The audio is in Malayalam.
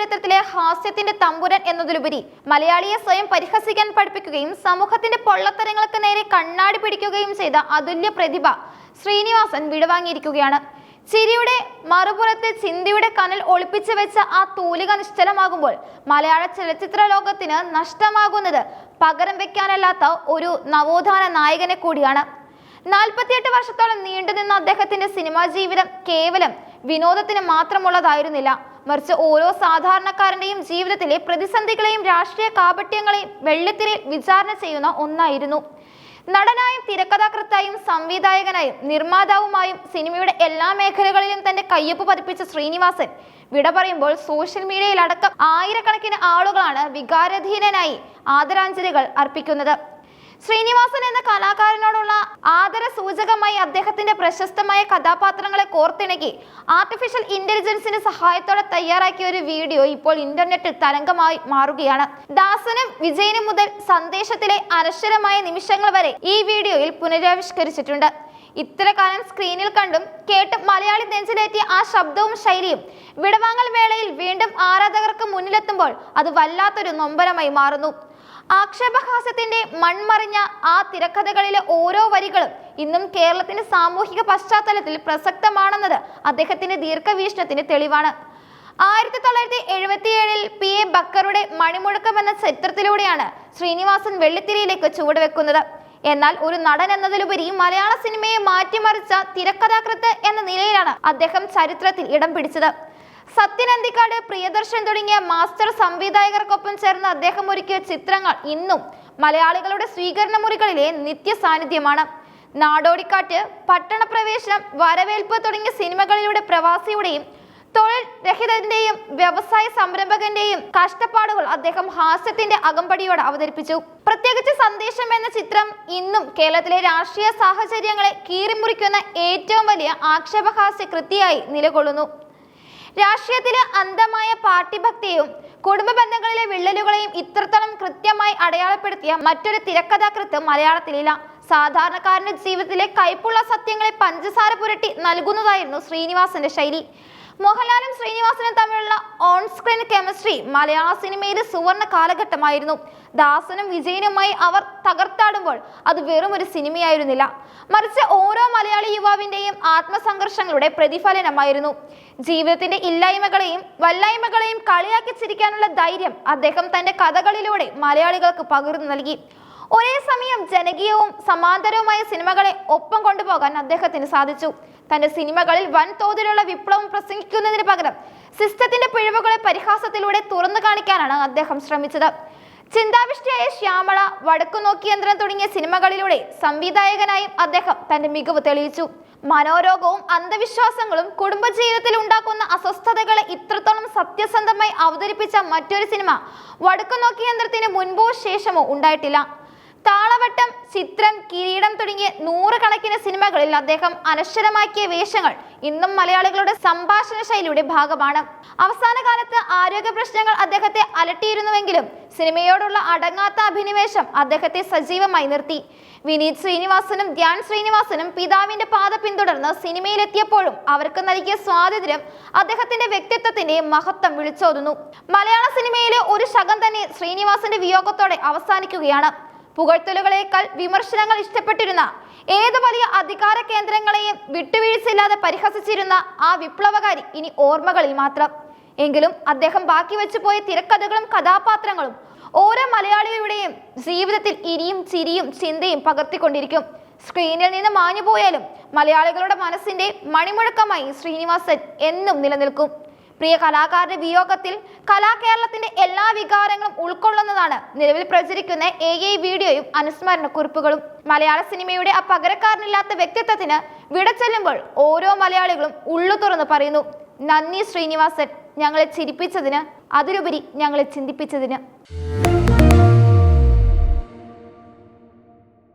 ചരിത്രത്തിലെ ഹാസ്യത്തിന്റെ തമ്പുരൻ എന്നതിലുപരി മലയാളിയെ സ്വയം പരിഹസിക്കാൻ പഠിപ്പിക്കുകയും സമൂഹത്തിന്റെ പൊള്ളത്തരങ്ങൾക്ക് നേരെ കണ്ണാടി പിടിക്കുകയും ചെയ്ത അതുല്യ പ്രതിഭ ശ്രീനിവാസൻ വിടവാങ്ങിയിരിക്കുകയാണ്. ചിരിയുടെ മറുപുറത്ത് ചിന്തയുടെ കനൽ ഒളിപ്പിച്ചു വെച്ച ആ തൂലിക നിശ്ചലമാകുമ്പോൾ മലയാള ചലച്ചിത്ര ലോകത്തിന് നഷ്ടമാകുന്നത് പകരം വെക്കാനല്ലാത്ത ഒരു നവോത്ഥാന നായകനെ കൂടിയാണ്. 48 വർഷത്തോളം നീണ്ടുനിന്ന അദ്ദേഹത്തിന്റെ സിനിമാ ജീവിതം കേവലം വിനോദത്തിന് മാത്രമുള്ളതായിരുന്നില്ല, മറിച്ച് ഓരോ സാധാരണക്കാരന്റെയും ജീവിതത്തിലെ പ്രതിസന്ധികളെയും രാഷ്ട്രീയ കാപട്യങ്ങളെയും വെള്ളിത്തിരയിൽ വിചാരണ ചെയ്യുന്ന ഒന്നായിരുന്നു. നടനായും തിരക്കഥാകൃത്തായും സംവിധായകനായും നിർമ്മാതാവുമായും സിനിമയുടെ എല്ലാ മേഖലകളിലും തന്റെ കയ്യൊപ്പ് പതിപ്പിച്ച ശ്രീനിവാസൻ വിട പറയുമ്പോൾ സോഷ്യൽ മീഡിയയിലടക്കം ആയിരക്കണക്കിന് ആളുകളാണ് വികാരാധീനനായി ആദരാഞ്ജലികൾ അർപ്പിക്കുന്നത്. ശ്രീനിവാസൻ എന്ന കലാകാരനോടുള്ള ആദര സൂചകമായി അദ്ദേഹത്തിന്റെ പ്രശസ്തമായ കഥാപാത്രങ്ങളെ കോർത്തിണക്കി ആർട്ടിഫിഷ്യൽ ഇന്റലിജൻസിന്റെ സഹായത്തോടെ തയ്യാറാക്കിയ ഒരു വീഡിയോ ഇപ്പോൾ ഇന്റർനെറ്റിൽ തരംഗമായി മാറുകയാണ്. ദാസനും വിജയനും മുതൽ സന്ദേശത്തിലെ അനശ്വരമായ നിമിഷങ്ങൾ വരെ ഈ വീഡിയോയിൽ പുനരാവിഷ്കരിച്ചിട്ടുണ്ട്. ഇത്ര കാലം സ്ക്രീനിൽ കണ്ടും കേട്ടും മലയാളി നെഞ്ചിലേറ്റിയ ആ ശബ്ദവും ശൈലിയും വിടവാങ്ങൽ വേളയിൽ വീണ്ടും ആരാധകർക്ക് മുന്നിലെത്തുമ്പോൾ അത് വല്ലാത്തൊരു നൊമ്പരമായി മാറുന്നു. ആക്ഷേപഹാസ്യത്തിന്റെ മൺമറിഞ്ഞ ആ തിരക്കഥകളിലെ ഓരോ വരികളും ഇന്നും കേരളത്തിന്റെ സാമൂഹിക പശ്ചാത്തലത്തിൽ പ്രസക്തമാണെന്നത് അദ്ദേഹത്തിന്റെ ദീർഘവീക്ഷണത്തിന് തെളിവാണ്. 1977 PA ബക്കറുടെ മണിമുഴക്കം എന്ന ചിത്രത്തിലൂടെയാണ് ശ്രീനിവാസൻ വെള്ളിത്തിരയിലേക്ക് ചുവടുവെക്കുന്നത്. എന്നാൽ ഒരു നടൻ എന്നതിലുപരി മലയാള സിനിമയെ മാറ്റിമറിച്ച തിരക്കഥാകൃത്ത് എന്ന നിലയിലാണ് അദ്ദേഹം ചരിത്രത്തിൽ ഇടം പിടിച്ചത്. സത്യൻ അന്തിക്കാട്, പ്രിയദർശൻ തുടങ്ങിയ മാസ്റ്റർ സംവിധായകർക്കൊപ്പം ചേർന്ന് അദ്ദേഹം ഒരുക്കിയ ചിത്രങ്ങൾ ഇന്നും മലയാളികളുടെ സ്വീകരണ മുറികളിലെ നിത്യ സാന്നിധ്യമാണ്. നാടോടിക്കാറ്റ്, പട്ടണപ്രവേശനം, വരവേൽപ്പ് തുടങ്ങിയ സിനിമകളിലൂടെ പ്രവാസിയുടെയും തൊഴിൽ രഹിതന്റെയും വ്യവസായ സംരംഭകന്റെയും കഷ്ടപ്പാടുകൾ അദ്ദേഹം ഹാസ്യത്തിന്റെ അകമ്പടിയോടെ അവതരിപ്പിച്ചു. പ്രത്യേകിച്ച് സന്ദേശം എന്ന ചിത്രം ഇന്നും കേരളത്തിലെ രാഷ്ട്രീയ സാഹചര്യങ്ങളെ കീറിമുറിക്കുന്ന ഏറ്റവും വലിയ ആക്ഷേപഹാസ്യ കൃതിയായി നിലകൊള്ളുന്നു. രാഷ്ട്രീയത്തിലെ അന്ധമായ പാർട്ടി ഭക്തിയും കുടുംബ ബന്ധങ്ങളിലെ വിള്ളലുകളെയും ഇത്രത്തോളം കൃത്യമായി അടയാളപ്പെടുത്തിയ മറ്റൊരു തിരക്കഥാകൃത്ത് മലയാളത്തിലില്ല. സാധാരണക്കാരന്റെ ജീവിതത്തിലെ കൈപ്പുള്ള സത്യങ്ങളെ പഞ്ചസാര പുരട്ടി നൽകുന്നതായിരുന്നു ശ്രീനിവാസന്റെ ശൈലി. മോഹൻലാലും ശ്രീനിവാസനും തമ്മിലുള്ള ഓൺ സ്ക്രീൻ കെമിസ്ട്രി മലയാള സിനിമയിലെ സുവർണ കാലഘട്ടമായിരുന്നു. ദാസനും വിജയനുമായി അവർ തകർത്താടുമ്പോൾ അത് വെറും ഒരു സിനിമയായിരുന്നില്ല, മറിച്ച് ഓരോ മലയാളി യുവാവിന്റെയും ആത്മസംഘർഷങ്ങളുടെ പ്രതിഫലനമായിരുന്നു. ജീവിതത്തിന്റെ ഇല്ലായ്മകളെയും വല്ലായ്മകളെയും കളിയാക്കി ചിരിക്കാനുള്ള ധൈര്യം അദ്ദേഹം തന്റെ കഥകളിലൂടെ മലയാളികൾക്ക് പകർന്നു നൽകി. ഒരേ സമയം ജനകീയവും സമാന്തരവുമായ സിനിമകളെ ഒപ്പം കൊണ്ടുപോകാൻ അദ്ദേഹത്തിന് സാധിച്ചു. തന്റെ സിനിമകളിൽ വൻതോതിലുള്ള വിപ്ലവം പ്രസംഗിക്കുന്നതിന് പകരം സിസ്റ്റത്തിന്റെ പിഴവുകളെ പരിഹാസത്തിലൂടെ തുറന്നു കാണിക്കാനാണ് അദ്ദേഹം ശ്രമിച്ചത്. ചിന്താവിഷ്ടിയായ ശ്യാമള, വടക്കുനോക്കിയന്ത്രം തുടങ്ങിയ സിനിമകളിലൂടെ സംവിധായകനായും അദ്ദേഹം തന്റെ മികവ് തെളിയിച്ചു. മനോരോഗവും അന്ധവിശ്വാസങ്ങളും കുടുംബജീവിതത്തിൽ ഉണ്ടാക്കുന്ന അസ്വസ്ഥതകളെ ഇത്രത്തോളം സത്യസന്ധമായി അവതരിപ്പിച്ച മറ്റൊരു സിനിമ വടക്കുനോക്കിയന്ത്രത്തിന് മുൻപോ ശേഷമോ ഉണ്ടായിട്ടില്ല. താളവട്ടം, ചിത്രം, കിരീടം തുടങ്ങിയ നൂറുകണക്കിന് സിനിമകളിൽ അദ്ദേഹം അനശ്വരമാക്കിയ വേഷങ്ങൾ ഇന്നും മലയാളികളുടെ സംഭാഷണ ശൈലിയുടെ ഭാഗമാണ്. അവസാന കാലത്ത് ആരോഗ്യ പ്രശ്നങ്ങൾ അദ്ദേഹത്തെ അലട്ടിയിരുന്നുവെങ്കിലും സിനിമയോടുള്ള അടങ്ങാത്ത അഭിനിവേശം അദ്ദേഹത്തെ സജീവമായി നിർത്തി. വിനീത് ശ്രീനിവാസനും ധ്യാൻ ശ്രീനിവാസനും പിതാവിന്റെ പാത പിന്തുടർന്ന് സിനിമയിലെത്തിയപ്പോഴും അവർക്ക് നൽകിയ സ്വാതന്ത്ര്യം അദ്ദേഹത്തിന്റെ വ്യക്തിത്വത്തിന്റെ മഹത്വം വിളിച്ചോതുന്നു. മലയാള സിനിമയിലെ ഒരു ശകം തന്നെ ശ്രീനിവാസന്റെ വിയോഗത്തോടെ അവസാനിക്കുകയാണ്. പുകഴ്ത്തലുകളേക്കാൾ വിമർശനങ്ങൾ ഇഷ്ടപ്പെട്ടിരുന്ന, ഏത് വലിയ അധികാര കേന്ദ്രങ്ങളെയും വിട്ടുവീഴ്ചയില്ലാതെ പരിഹസിച്ചിരുന്ന ആ വിപ്ലവകാരി ഇനി ഓർമ്മകളിൽ മാത്രം. എങ്കിലും അദ്ദേഹം ബാക്കി വെച്ചു പോയ തിരക്കഥകളും കഥാപാത്രങ്ങളും ഓരോ മലയാളികളുടെയും ജീവിതത്തിൽ ഇനിയും ചിരിയും ചിന്തയും പകർത്തിക്കൊണ്ടിരിക്കും. സ്ക്രീനിൽ നിന്ന് മാഞ്ഞുപോയാലും മലയാളികളുടെ മനസ്സിന്റെ മണിമുഴക്കമായി ശ്രീനിവാസൻ എന്നും നിലനിൽക്കും. പ്രിയ കലാകാരന്റെ വിയോഗത്തിൽ കലാകേരളത്തിന്റെ എല്ലാ വികാരങ്ങളും ഉൾക്കൊള്ളുന്നതാണ് നിലവിൽ പ്രചരിക്കുന്ന AI വീഡിയോയും അനുസ്മരണ കുറിപ്പുകളും. മലയാള സിനിമയുടെ ആ പകരക്കാരനില്ലാത്ത വ്യക്തിത്വത്തിന് വിട ചെല്ലുമ്പോൾ ഓരോ മലയാളികളും ഉള്ളു തുറന്ന് പറയുന്നു, നന്ദി ശ്രീനിവാസൻ, ഞങ്ങളെ ചിരിപ്പിച്ചതിന്, അതിലുപരി ഞങ്ങളെ ചിന്തിപ്പിച്ചതിന്.